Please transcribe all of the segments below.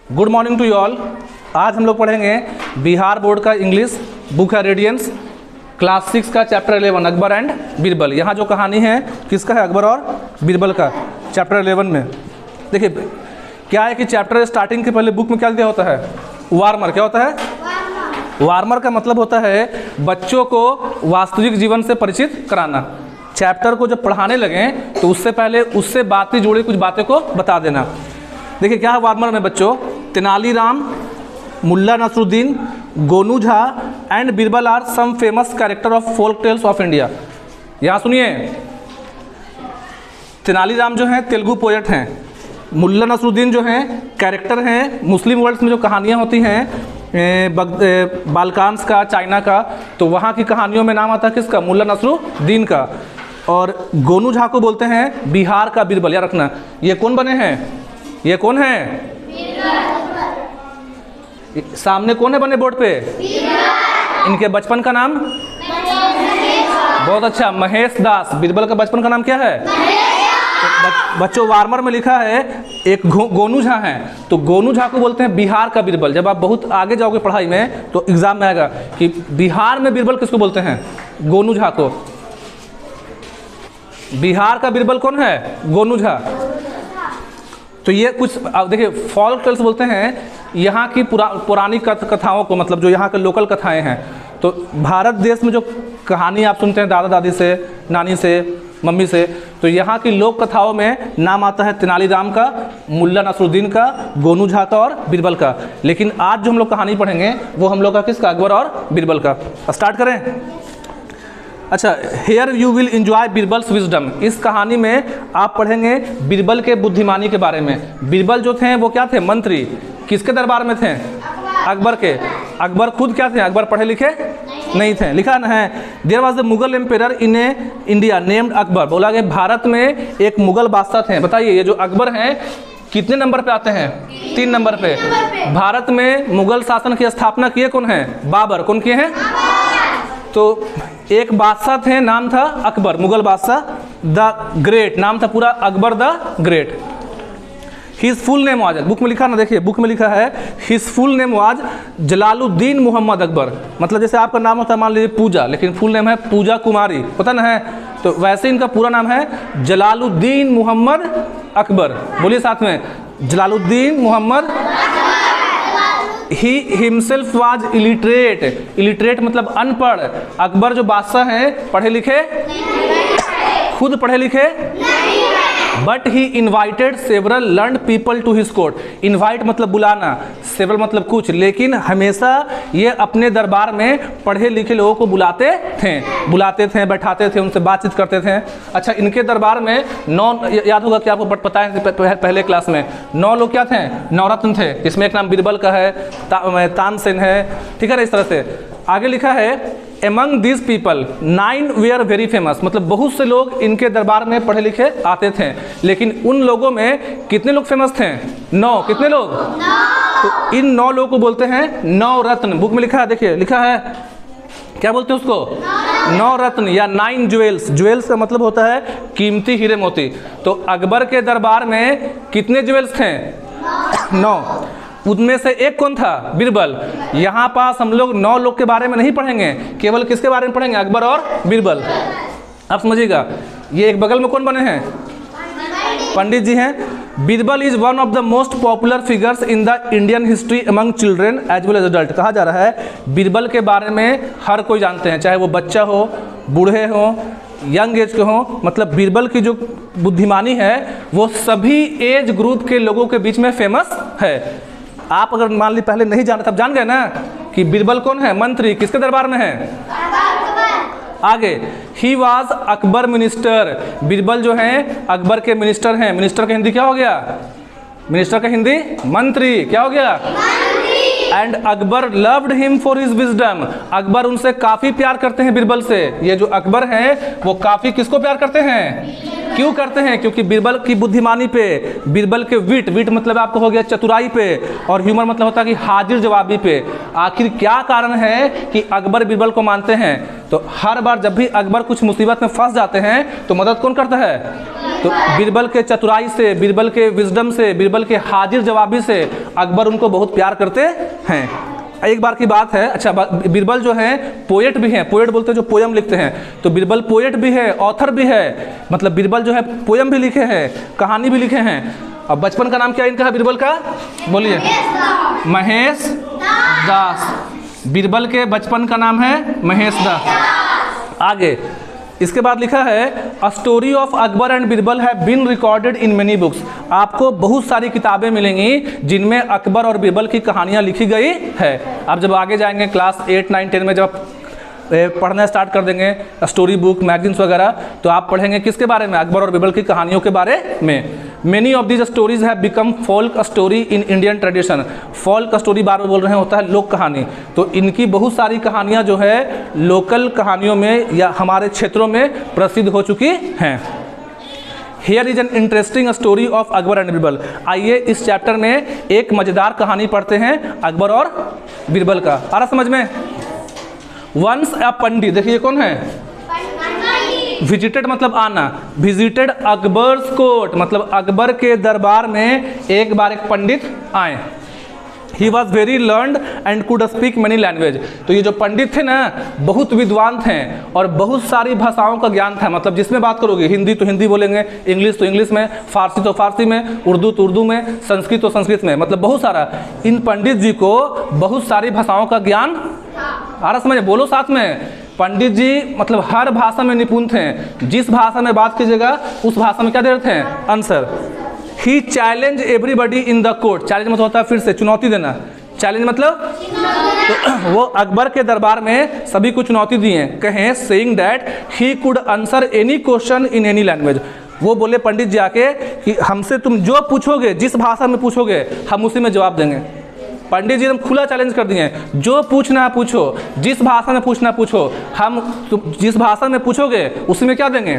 Good morning to you all. आज हम लोग पढ़ेंगे बिहार बोर्ड का इंग्लिश बुक है रेडियंस क्लास 6 का चैप्टर 11 अकबर एंड बीरबल। यहाँ जो कहानी है किसका है, अकबर और बीरबल का, चैप्टर 11 में। देखिए क्या है कि चैप्टर स्टार्टिंग के पहले बुक में क्या दिया होता है, वार्मर। क्या होता है वार्मर का मतलब होता है बच्चों को वास्तविक जीवन से परिचित कराना। चैप्टर को जब पढ़ाने लगें तो उससे पहले उससे बातें जुड़ी कुछ बातें को बता देना। देखिए क्या है वार्मर में बच्चों, Tenaliram, Mulla Nasruddin, Gonu Jha and Birbal are some famous character of folk tales of India. यहाँ सुनिए, तेनालीराम जो हैं तेलुगु पोएट हैं, मुल्ला नसरुद्दीन जो हैं कैरेक्टर हैं मुस्लिम वर्ल्ड्स में जो कहानियाँ होती हैं बाल्कान्स का, चाइना का, तो वहाँ की कहानियों में नाम आता है किसका, मुल्ला नसरुद्दीन का। और गोनू झा को बोलते हैं बिहार का बीरबल। याद रखना ये कौन बने हैं, ये कौन है, सामने कौन है बने बोर्ड पे, इनके बचपन का नाम, बहुत अच्छा, महेश दास। बीरबल का बचपन का नाम क्या है, तो बच्चों वार्मर में लिखा है एक गोनू झा है, तो गोनू झा को बोलते हैं बिहार का बीरबल। जब आप बहुत आगे जाओगे पढ़ाई में तो एग्जाम में आएगा कि बिहार में बीरबल किसको बोलते हैं, गोनू झा को। बिहार का बीरबल कौन है, गोनू झा। तो ये कुछ देखिए फॉल्क टेल्स बोलते हैं यहाँ की पुरानी कथाओं को, मतलब जो यहाँ के लोकल कथाएं हैं। तो भारत देश में जो कहानी आप सुनते हैं दादा दादी से, नानी से, मम्मी से, तो यहाँ की लोक कथाओं में नाम आता है तेनालीराम का, मुल्ला नसरुद्दीन का, गोनू झा का और बीरबल का। लेकिन आज जो हम लोग कहानी पढ़ेंगे वो हम लोग का किसका, अकबर और बीरबल का। स्टार्ट करें। अच्छा, here you will enjoy Birbal's wisdom. इस कहानी में आप पढ़ेंगे बीरबल के बुद्धिमानी के बारे में। बीरबल जो थे वो क्या थे, मंत्री। किसके दरबार में थे, अकबर के। अकबर खुद क्या थे, अकबर पढ़े लिखे नहीं थे। लिखा न है there was the Mughal empire in India named Akbar. बोला गया भारत में एक मुगल बादशाह थे। बताइए ये जो अकबर हैं कितने नंबर पे आते हैं, 3 नंबर पे। भारत में मुगल शासन की स्थापना किए कौन है, बाबर। कौन किए हैं, तो एक बादशाह थे, नाम था अकबर, मुगल बादशाह द ग्रेट, नाम था पूरा Akbar the great. His full name was, book में लिखा ना, देखिए बुक में लिखा है his full name was Jalaluddin Mohammad Akbar. मतलब जैसे आपका नाम होता है मान लीजिए पूजा, लेकिन फुल नेम है पूजा कुमारी, पता ना है, तो वैसे इनका पूरा नाम है जलालुद्दीन मोहम्मद अकबर। बोलिए साथ में, Jalaluddin Mohammad. He himself was illiterate. Illiterate मतलब अनपढ़। अकबर जो बादशाह हैं पढ़े लिखे, खुद पढ़े लिखे, but he invited several learned people to his court. Invite मतलब बुलाना, सेवरल मतलब कुछ, लेकिन हमेशा ये अपने दरबार में पढ़े लिखे लोगों को बुलाते थे, बैठाते थे, उनसे बातचीत करते थे। अच्छा, इनके दरबार में 9, याद होगा कि आपको पता है पहले क्लास में 9 लोग क्या थे, नवरत्न थे। इसमें एक नाम बीरबल का है, तानसेन है, ठीक है। इस तरह से आगे लिखा है Among these people 9 were very famous। मतलब बहुत से लोग इनके दरबार में पढ़े लिखे आते थे, लेकिन उन लोगों में कितने लोग फेमस थे, 9। कितने लोग, तो इन 9 लोगों को बोलते हैं नवरत्न। बुक में लिखा है, देखिए लिखा है, क्या बोलते हैं उसको, नवरत्न या 9 ज्वेल्स। ज्वेल्स का मतलब होता है कीमती हीरे मोती। तो अकबर के दरबार में कितने ज्वेल्स थे, 9। उनमें से एक कौन था, बीरबल। यहाँ पास हम लोग 9 लोग के बारे में नहीं पढ़ेंगे, केवल किसके बारे में पढ़ेंगे, अकबर और बीरबल। आप समझिएगा, ये एक बगल में कौन बने हैं, पंडित जी हैं। Birbal is one of the most popular figures in the Indian history among children as well as adult. कहा जा रहा है बीरबल के बारे में हर कोई जानते हैं, चाहे वो बच्चा हो, बूढ़े हो, यंग एज के हो। मतलब बीरबल की जो बुद्धिमानी है वो सभी एज ग्रुप के लोगों के बीच में फेमस है। आप अगर मान ली पहले नहीं जानते, तब जान गए ना कि बीरबल कौन है, मंत्री। किसके दरबार में है, आगे he was Akbar minister. Birbal जो हैं अकबर के मिनिस्टर हैं। मिनिस्टर का हिंदी क्या हो गया, मिनिस्टर का हिंदी मंत्री। क्या हो गया, and Akbar loved him for his wisdom. Akbar उनसे काफी प्यार करते हैं बीरबल से। ये जो अकबर हैं वो काफी किसको प्यार करते हैं, क्यों करते हैं? क्योंकि बीरबल की बुद्धिमानी पे, बीरबल के विट मतलब आपको हो गया चतुराई पे, और ह्यूमर मतलब होता है कि हाजिर जवाबी पे। आखिर क्या कारण है कि अकबर बीरबल को मानते हैं? तो हर बार जब भी अकबर कुछ मुसीबत में फंस जाते हैं तो मदद कौन करता है? तो बीरबल के चतुराई से, बीरबल के विजडम से, बीरबल के हाजिर जवाबी से अकबर उनको बहुत प्यार करते हैं। एक बार की बात है, अच्छा बीरबल जो है पोएट भी हैं, पोएट बोलते हैं जो पोयम लिखते हैं, तो बीरबल पोएट भी है, ऑथर भी है, मतलब बीरबल जो है पोयम भी लिखे हैं, कहानी भी लिखे हैं। अब बचपन का नाम क्या इनका है बीरबल का? बोलिए। महेश दास। बीरबल के बचपन का नाम है महेश दास। आगे इसके बाद लिखा है a story of Akbar and Birbal have been recorded in many books. आपको बहुत सारी किताबें मिलेंगी जिनमें अकबर और बीरबल की कहानियां लिखी गई है। आप जब आगे जाएंगे क्लास 8, 9, 10 में जब पढ़ना स्टार्ट कर देंगे स्टोरी बुक, मैगजीन्स वगैरह, तो आप पढ़ेंगे किसके बारे में? अकबर और बीरबल की कहानियों के बारे में। Many of these stories have become folk story in Indian tradition. Folk story बार बार बोल रहे हैं होता है लोक कहानी, तो इनकी बहुत सारी कहानियां जो है लोकल कहानियों में या हमारे क्षेत्रों में प्रसिद्ध हो चुकी हैं। Here is an interesting story of Akbar and Birbal. आइए इस चैप्टर में एक मजेदार कहानी पढ़ते हैं अकबर और बीरबल का। आ रहा समझ में? वंस अ पंडित, देखिए कौन है? विजिटेड मतलब आना, विजिटेड अकबर्स कोर्ट मतलब अकबर के दरबार में एक बार एक पंडित आए। He was very learned and could speak many language. तो ये जो पंडित थे ना बहुत विद्वान थे और बहुत सारी भाषाओं का ज्ञान था, मतलब जिसमें बात करोगे हिंदी तो हिंदी बोलेंगे, इंग्लिश तो इंग्लिश में, फारसी तो फारसी में, उर्दू तो उर्दू में, संस्कृत तो संस्कृत में, मतलब बहुत सारा। इन पंडित जी को बहुत सारी भाषाओं का ज्ञान आ रहा समझ? बोलो साथ में। पंडित जी मतलब हर भाषा में निपुण थे, जिस भाषा में बात कीजिएगा उस भाषा में क्या दे रहे थे? Answer. He challenge everybody in the court. Challenge मतलब होता है फिर से चुनौती देना। चैलेंज मतलब तो वो अकबर के दरबार में सभी को चुनौती दिए, कहें saying that he could answer any question in any language. वो बोले पंडित जी आके कि हमसे तुम जो पूछोगे, जिस भाषा में पूछोगे हम उसी में जवाब देंगे। पंडित जी एकदम खुला चैलेंज कर दिए, जो पूछना है पूछो, जिस भाषा में पूछना पूछो, हम जिस भाषा में पूछोगे उसी में क्या देंगे?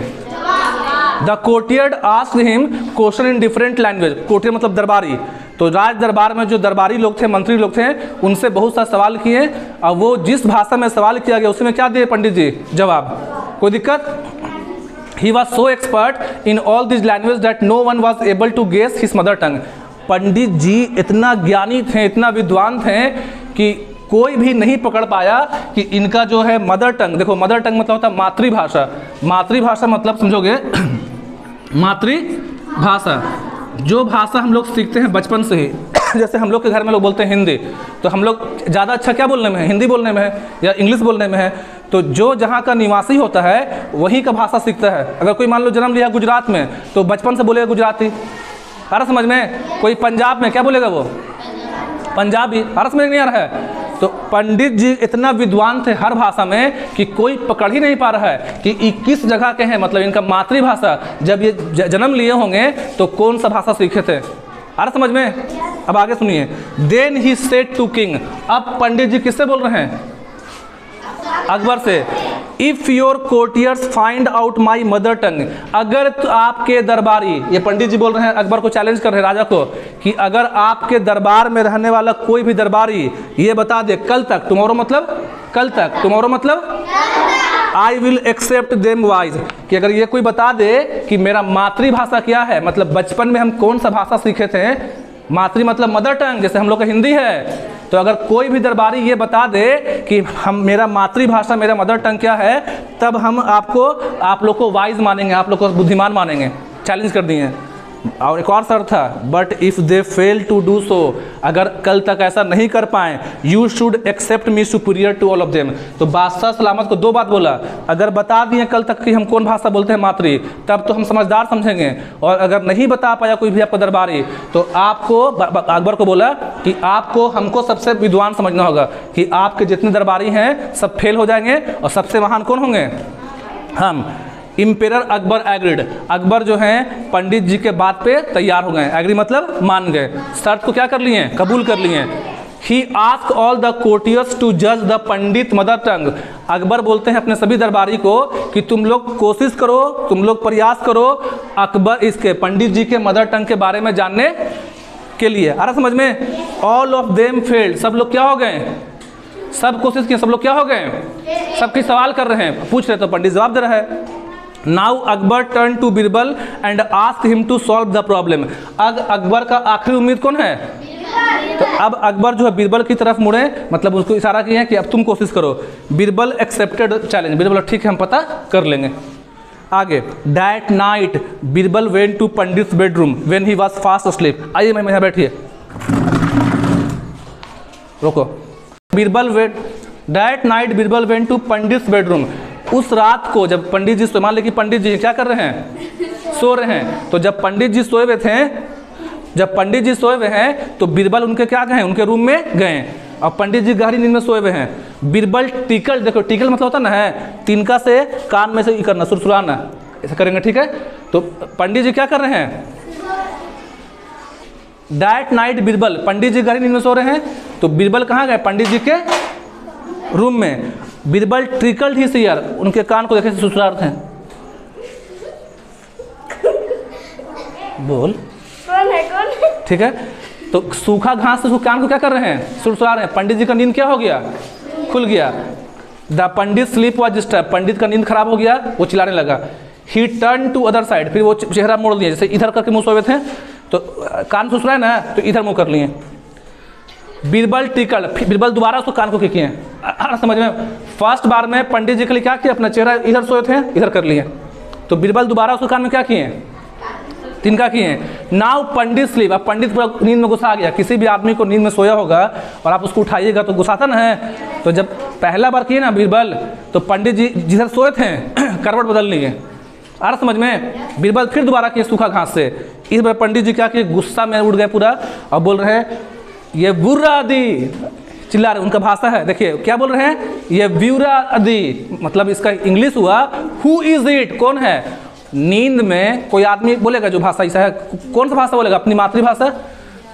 The courtiers asked him question in different language. Courtier मतलब दरबारी, तो राज दरबार में जो दरबारी लोग थे, मंत्री लोग थे, उनसे बहुत सा सवाल किए और वो जिस भाषा में सवाल किया गया उसमें क्या दिए पंडित जी? जवाब। कोई दिक्कत? He was so expert in all this language that no one was able to guess his mother tongue. Pandit ji इतना ज्ञानी थे, इतना विद्वान थे कि कोई भी नहीं पकड़ पाया कि इनका जो है मदर टंग, देखो मदर टंग मतलब होता है मातृभाषा। मातृभाषा मतलब समझोगे मातृभाषा, जो भाषा हम लोग सीखते हैं बचपन से ही जैसे हम लोग के घर में लोग बोलते हैं हिंदी, तो हम लोग ज़्यादा अच्छा क्या बोलने में है? हिंदी बोलने में है या इंग्लिश बोलने में है। तो जो जहाँ का निवासी होता है वही का भाषा सीखता है। अगर कोई मान लो जन्म लिया गुजरात में तो बचपन से बोलेगा गुजराती। आ रहा समझ में? कोई पंजाब में क्या बोलेगा? वो पंजाबी। आ रहा समझ नहीं आ रहा है? तो पंडित जी इतना विद्वान थे हर भाषा में कि कोई पकड़ ही नहीं पा रहा है कि ये किस जगह के हैं, मतलब इनका मातृभाषा। जब ये जन्म लिए होंगे तो कौन सा भाषा सीखे थे? आ रहा समझ में? अब आगे सुनिए। Then he said to king. अब पंडित जी किससे बोल रहे हैं? अकबर से। If your courtiers find out my mother tongue, अगर तो आपके दरबारी, ये पंडित जी बोल रहे हैं अकबर को, चैलेंज कर रहे हैं राजा को कि अगर आपके दरबार में रहने वाला कोई भी दरबारी ये बता दे कल तक, टुमारो मतलब कल तक, टुमारो मतलब I will accept them wise, कि अगर ये कोई बता दे कि मेरा मातृभाषा क्या है, मतलब बचपन में हम कौन सा भाषा सीखे थे, मातृ मतलब मदर टंग, जैसे हम लोग का हिंदी है, तो अगर कोई भी दरबारी ये बता दे कि हम मेरा मातृभाषा मेरा मदर टंग क्या है, तब हम आप लोग को वाइज मानेंगे, आप लोग को बुद्धिमान मानेंगे। चैलेंज कर दिए। और एक और शर्त था, but if they fail to do so, अगर कल तक ऐसा नहीं कर पाए, you should accept me superior to all of them. तो बादशाह सलामत को दो बात बोला, अगर बता दिए कल तक कि हम कौन भाषा बोलते हैं मातृ, तब तो हम समझदार समझेंगे, और अगर नहीं बता पाया कोई भी आपका दरबारी, तो आपको, अकबर को बोला कि आपको हमको सबसे विद्वान समझना होगा, कि आपके जितने दरबारी हैं सब फेल हो जाएंगे और सबसे महान कौन होंगे? हम। Emperor Akbar agreed. अकबर जो हैं पंडित जी के बात पे तैयार हो गए। एग्री मतलब मान गए, शर्त को क्या कर लिए? कबूल कर लिए। He ask all the courtiers to जज the pandit mother tongue. Akbar बोलते हैं अपने सभी दरबारी को कि तुम लोग कोशिश करो, तुम लोग प्रयास करो, अकबर इसके पंडित जी के मदर टंग के बारे में जानने के लिए। आ रहा समझ में? ऑल ऑफ देम फेल्ड, सब लोग क्या हो गए? सब कोशिश किए, सब लोग क्या हो गए? सबके सवाल कर रहे हैं, पूछ रहे तो पंडित जवाब दे रहा है। Now Akbar turn to Birbal and ask him to solve the problem. अब अकबर का आखिरी उम्मीद कौन है? तो अब अकबर जो है बीरबल की तरफ मुड़े, मतलब उसको इशारा किया है कि अब तुम कोशिश करो। बीरबल एक्सेप्टेड चैलेंज, बीरबल ठीक है हम पता कर लेंगे। आगे, that night Birbal went to pandit bedroom when he was fast asleep. आइए मैं यहाँ बैठिए, रोको। Birbal went, that night Birbal went to pandit bedroom. उस रात को जब पंडित जी, मान लें कि पंडित जी क्या कर रहे हैं? सो रहे हैं। तो जब पंडित जी सोए हुए थे, जब पंडित जी सोए हुए हैं तो बीरबल उनके क्या गए? उनके रूम में गए। अब पंडित जी गहरी नींद में सोए हुए हैं। बीरबल टिकल, देखो टिकल मतलब होता ना है तिनका से कान में से ही करना, सुरसुराना, ऐसा करेंगे, ठीक है? तो पंडित जी क्या कर रहे हैं? दैट नाइट बीरबल, पंडित जी गहरी नींद में सो रहे हैं, तो बीरबल कहाँ गए? पंडित जी के रूम में। बीरबल ट्रिकल्ड हिज ईयर, उनके कान को देखे सुरसुरा रहे हैं। बोल, कौन है? ठीक है, तो सूखा घास से कान को क्या कर रहे हैं? सुरसुरा रहे हैं। पंडित जी का नींद क्या हो गया? खुल गया। The pandit sleep was disturb, pandit का नींद खराब हो गया, वो चिल्लाने लगा। He turn to other side, फिर वो चेहरा मोड़ दिया, जैसे इधर करके मुँह सोए थे तो कान सुरसुराए ना, तो इधर मुँह कर लिए। बीरबल टिकल, बीरबल दोबारा उसको कान को किए। समझ में? फर्स्ट बार में पंडित जी के लिए क्या किया? अपना चेहरा इधर सोए थे, इधर कर लिए। तो बीरबल दोबारा उसको कान में क्या किए? तिनका किए। नाउ पंडित स्लीप, अब पंडित पूरा नींद में घुसा गया। किसी भी आदमी को नींद में सोया होगा और आप उसको उठाइएगा तो घुसाता ना है। तो जब पहला बार किए ना बीरबल, तो पंडित जी जिधर सोए थे करवट बदल लिए। आ रहा समझ में? बीरबल फिर दोबारा किए सूखा घास से। इस बार पंडित जी क्या किए? गुस्सा में उड़ गए पूरा और बोल रहे हैं ये बुर्रा आदि, चिल्ला रहे, उनका भाषा है, देखिए क्या बोल रहे हैं? ये ब्यूरा आदि, मतलब इसका इंग्लिश हुआ हु इज इट, कौन है? नींद में कोई आदमी बोलेगा जो भाषा ऐसा है, कौन सा भाषा बोलेगा? अपनी मातृभाषा।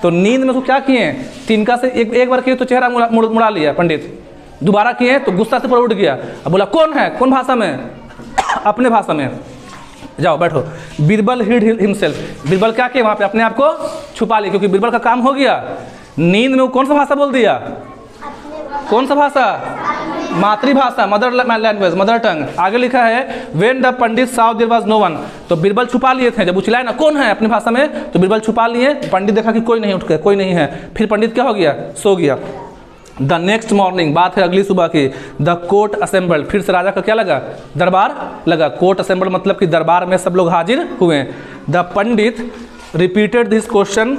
तो नींद में उसको क्या किए? तिनका से एक बार किए तो चेहरा मुड़ा लिया पंडित, दोबारा किए तो गुस्सा से पूरा उठ गया। अब बोला कौन है? कौन भाषा में? अपने भाषा में। जाओ बैठो। बीरबल हिड हिमसेल्फ, बीरबल क्या किया? वहाँ पे अपने आप को छुपा लिया, क्योंकि बीरबल का काम हो गया। नींद में वो कौन सा भाषा बोल दिया? कौन सा भाषा? मातृभाषा, मदर लैंग्वेज, मदर टंग। आगे लिखा है when the Pandit saw there was no one, तो बीरबल छुपा लिए थे। जब उछलाए ना कौन है अपनी भाषा में, तो बीरबल छुपा लिए। पंडित देखा कि कोई नहीं, उठ के कोई नहीं है, फिर पंडित क्या हो गया? सो गया। द नेक्स्ट मॉर्निंग, बात है अगली सुबह की। द कोर्ट असेंबल्ड, फिर से राजा का क्या लगा? दरबार लगा। कोर्ट असेंबल्ड मतलब कि दरबार में सब लोग हाजिर हुए। The Pandit repeated this question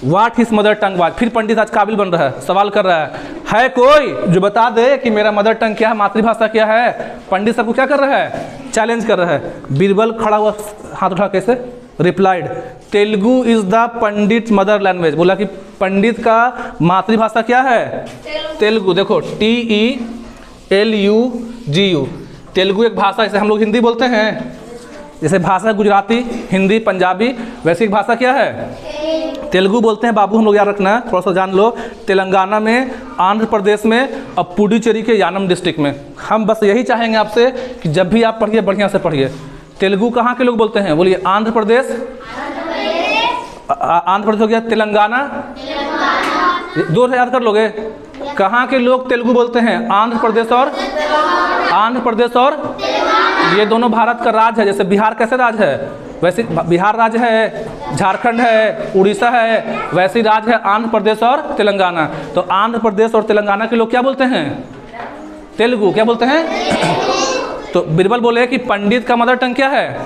what his mother tongue was, फिर पंडित आज काबिल बन रहा है, सवाल कर रहा है कोई जो बता दे कि मेरा मदर टंग क्या है, मातृभाषा क्या है? पंडित सबको क्या कर रहा है? चैलेंज कर रहा है। बीरबल खड़ा हुआ, हाथ उठा कैसे? Replied Telugu is the pandit mother language, बोला कि पंडित का मातृभाषा क्या है? तेलुगु। देखो TELUGU, तेलुगु एक भाषा, जैसे हम लोग हिंदी बोलते हैं, जैसे भाषा गुजराती, हिंदी, पंजाबी, वैसे एक भाषा क्या है? तेलुगु बोलते हैं बाबू, हम लोग याद रखना, थोड़ा सा जान लो। तेलंगाना में, आंध्र प्रदेश में और पुडुचेरी के यानम डिस्ट्रिक्ट में। हम बस यही चाहेंगे आपसे कि जब भी आप पढ़िए बढ़िया से पढ़िए। तेलुगु कहाँ के लोग बोलते हैं? बोलिए आंध्र प्रदेश, आंध्र प्रदेश हो गया, तेलंगाना, दो याद कर लोगे। कहाँ के लोग तेलुगु बोलते हैं? आंध्र प्रदेश और ये दोनों भारत का राज्य है। जैसे बिहार कैसे राज्य है, वैसे बिहार राज्य है, झारखंड है, उड़ीसा है, वैसे राज्य है आंध्र प्रदेश और तेलंगाना। तो आंध्र प्रदेश और तेलंगाना के लोग क्या बोलते हैं? तेलुगु। क्या बोलते हैं? तो बीरबल बोले कि पंडित का मदर टंग क्या है?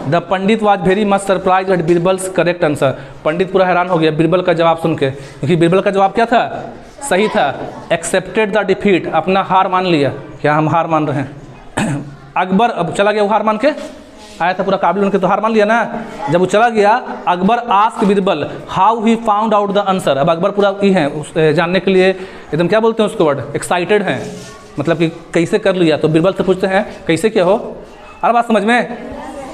The pandit was very much surprise at Birbal's correct answer, pandit पूरा हैरान हो गया बीरबल का जवाब सुन के, क्योंकि बीरबल का जवाब क्या था? सही था। एक्सेप्टेड द डिफीट, अपना हार मान लिया, क्या हम हार मान रहे हैं। अकबर अब चला गया, वो हार मान के आया था पूरा काबिल उनके, तो हार मान लिया ना। जब वो चला गया, Akbar ask Birbal how he found out the answer. अब अकबर पूरा ये है जानने के लिए एकदम क्या बोलते हैं उसको वर्ड, एक्साइटेड हैं, मतलब कि कैसे कर लिया। तो बीरबल से पूछते हैं कैसे क्या हो। अरे बात समझ में?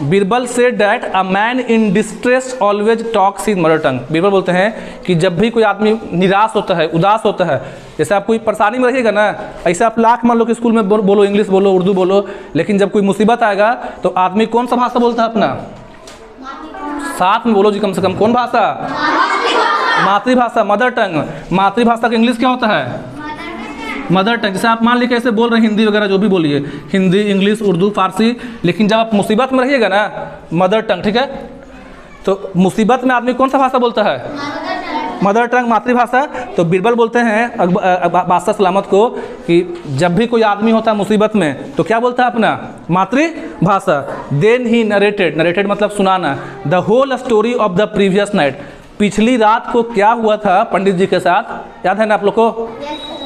Birbal said that a man in distress always talks in mother tongue. Birbal बोलते हैं कि जब भी कोई आदमी निराश होता है, उदास होता है, जैसे आप कोई परेशानी में रहिएगा ना, ऐसे आप लाख मान लो कि स्कूल में बोलो, इंग्लिश बोलो, उर्दू बोलो, लेकिन जब कोई मुसीबत आएगा तो आदमी कौन सा भाषा बोलता है अपना? साथ में बोलो जी कम से कम। कौन भाषा? मातृभाषा, मदर टंग। मातृभाषा का इंग्लिश क्या होता है? Mother tongue. जैसे आप मान लीजिए कैसे बोल रहे हैं, हिंदी वगैरह जो भी बोलिए, हिंदी, इंग्लिश, उर्दू, फारसी, लेकिन जब आप मुसीबत में रहिएगा ना, मदर टंग, ठीक है? तो मुसीबत में आदमी कौन सा भाषा बोलता है? मदर टंग, मातृभाषा। तो बीरबल बोलते हैं बादशाह सलामत को कि जब भी कोई आदमी होता है मुसीबत में तो क्या बोलता है? अपना मातृभाषा। देन ही नरेटेड, नरेटेड मतलब सुनाना, the whole story of the previous night, पिछली रात को क्या हुआ था पंडित जी के साथ, याद है ना आप लोग को?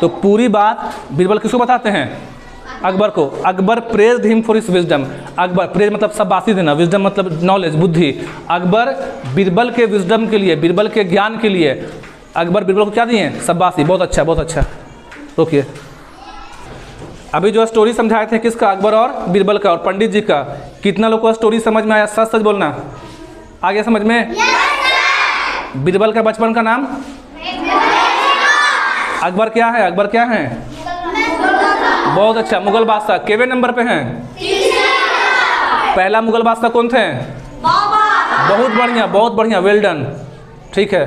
तो पूरी बात बीरबल किसको बताते हैं? अकबर को। Akbar praised him for his wisdom. Akbar, praise मतलब शाबाशी देना, विजडम मतलब नॉलेज, बुद्धि। अकबर बीरबल के विजडम के लिए, बीरबल के ज्ञान के लिए अकबर बीरबल को क्या दिए? शाबाशी, बहुत अच्छा, बहुत अच्छा। रोकिए, अभी जो स्टोरी समझाए थे किसका? अकबर और बीरबल का और पंडित जी का। कितना लोग को स्टोरी समझ में आया? सच सच बोलना। आ गया समझ में? बीरबल का बचपन का नाम? अकबर क्या है? अकबर क्या है? बहुत अच्छा, मुगल बादशाह। केवे नंबर पे हैं? पहला मुगल बादशाह कौन थे? बहुत बढ़िया, बहुत बढ़िया, वेल डन, ठीक है।